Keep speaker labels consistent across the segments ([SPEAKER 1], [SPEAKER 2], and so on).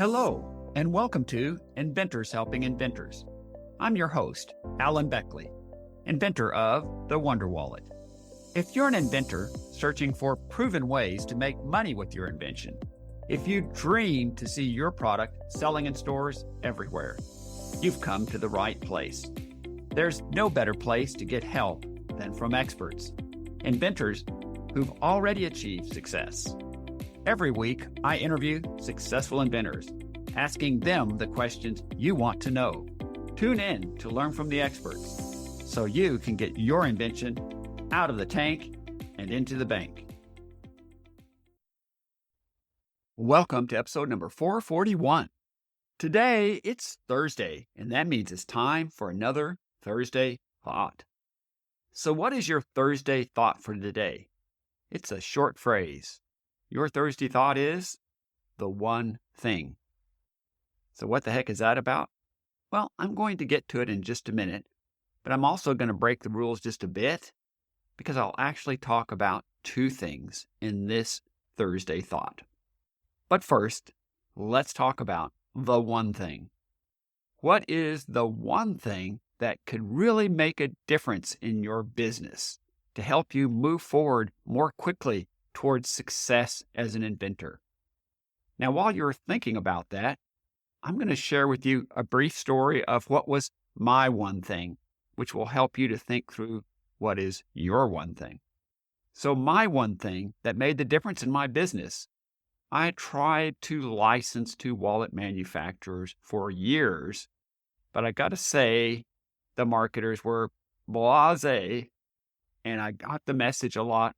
[SPEAKER 1] Hello, and welcome to Inventors Helping Inventors. I'm your host, Alan Beckley, inventor of the Wonder Wallet. If you're an inventor searching for proven ways to make money with your invention, if you dream to see your product selling in stores everywhere, you've come to the right place. There's no better place to get help than from experts, inventors who've already achieved success. Every week, I interview successful inventors, asking them the questions you want to know. Tune in to learn from the experts so you can get your invention out of the tank and into the bank. Welcome to episode number 441. Today, it's Thursday, and that means it's time for another Thursday Thought. So what is your Thursday thought for today? It's a short phrase. Your Thursday thought is the one thing. So what the heck is that about? Well, I'm going to get to it in just a minute, but I'm also going to break the rules just a bit because I'll actually talk about two things in this Thursday thought. But first, let's talk about the one thing. What is the one thing that could really make a difference in your business to help you move forward more quickly towards success as an inventor? Now, while you're thinking about that, I'm going to share with you a brief story of what was my one thing, which will help you to think through what is your one thing. So my one thing that made the difference in my business, I tried to license to wallet manufacturers for years, but I got to say the marketers were blasé, and I got the message a lot.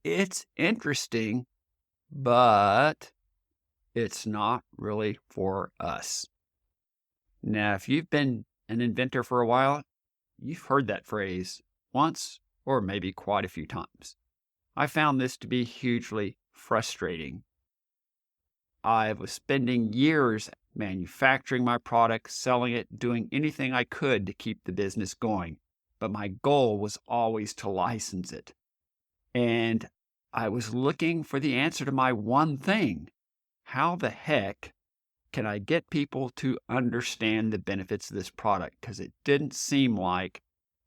[SPEAKER 1] It's interesting, but it's not really for us. Now, if you've been an inventor for a while, you've heard that phrase once or maybe quite a few times. I found this to be hugely frustrating. I was spending years manufacturing my product, selling it, doing anything I could to keep the business going, but my goal was always to license it. And I was looking for the answer to my one thing. How the heck can I get people to understand the benefits of this product? Because it didn't seem like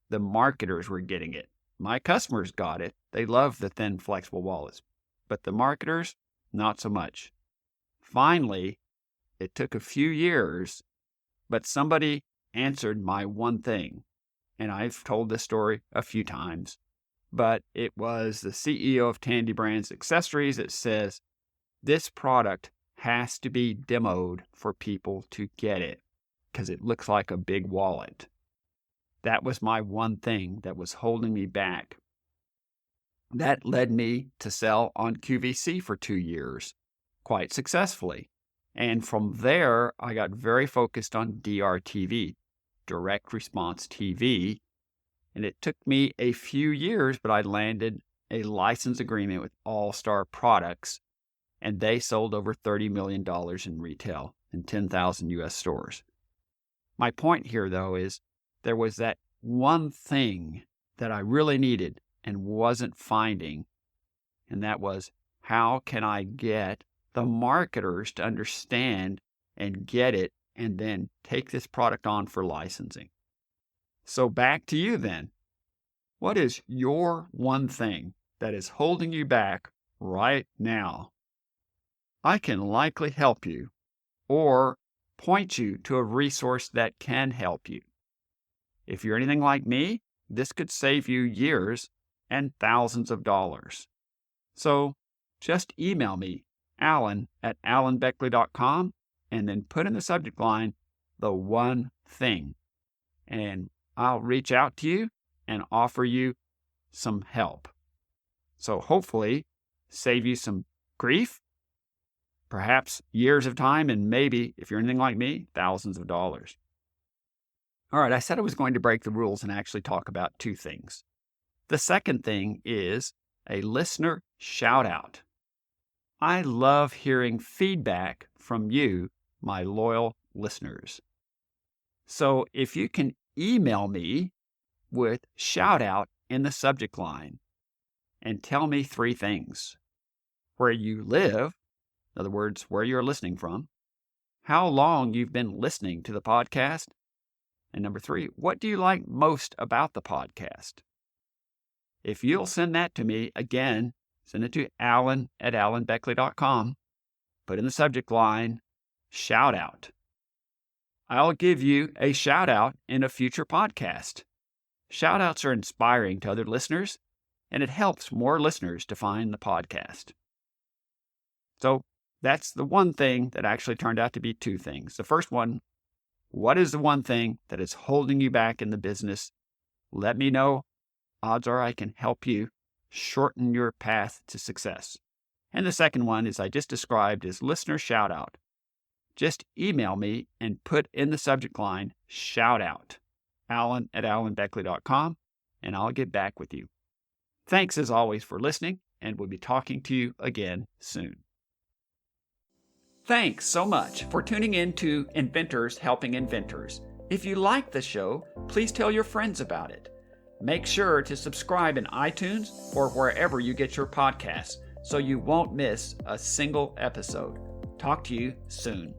[SPEAKER 1] the marketers were getting it. My customers got it. They love the thin, flexible wallets. But the marketers, not so much. Finally, it took a few years, but somebody answered my one thing. And I've told this story a few times. But it was the CEO of Tandy Brands Accessories that says, this product has to be demoed for people to get it because it looks like a big wallet. That was my one thing that was holding me back. That led me to sell on QVC for 2 years, quite successfully. And from there, I got very focused on DRTV, direct response TV. And it took me a few years, but I landed a license agreement with All Star Products, and they sold over $30 million in retail in 10,000 U.S. stores. My point here, though, is there was that one thing that I really needed and wasn't finding, and that was, how can I get the marketers to understand and get it and then take this product on for licensing? So back to you then. What is your one thing that is holding you back right now? I can likely help you or point you to a resource that can help you. If you're anything like me, this could save you years and thousands of dollars. So just email me, alan@alanbeckley.com, and then put in the subject line, the one thing. And I'll reach out to you and offer you some help. So hopefully save you some grief, perhaps years of time, and maybe, if you're anything like me, thousands of dollars. All right, I said I was going to break the rules and actually talk about two things. The second thing is a listener shout out. I love hearing feedback from you, my loyal listeners. So if you can email me with shout out in the subject line and tell me 3 things: where you live, in other words, where you're listening from, how long you've been listening to the podcast. And number 3, what do you like most about the podcast? If you'll send that to me, again, send it to alan@alanbeckley.com. Put in the subject line, shout out. I'll give you a shout out in a future podcast. Shout outs are inspiring to other listeners, and it helps more listeners to find the podcast. So that's the one thing that actually turned out to be 2 things. The first one, what is the one thing that is holding you back in the business? Let me know. Odds are I can help you shorten your path to success. And the second one is I just described as listener shout out. Just email me and put in the subject line, shout out, alan@alanbeckley.com, and I'll get back with you. Thanks as always for listening, and we'll be talking to you again soon. Thanks so much for tuning in to Inventors Helping Inventors. If you like the show, please tell your friends about it. Make sure to subscribe in iTunes or wherever you get your podcasts so you won't miss a single episode. Talk to you soon.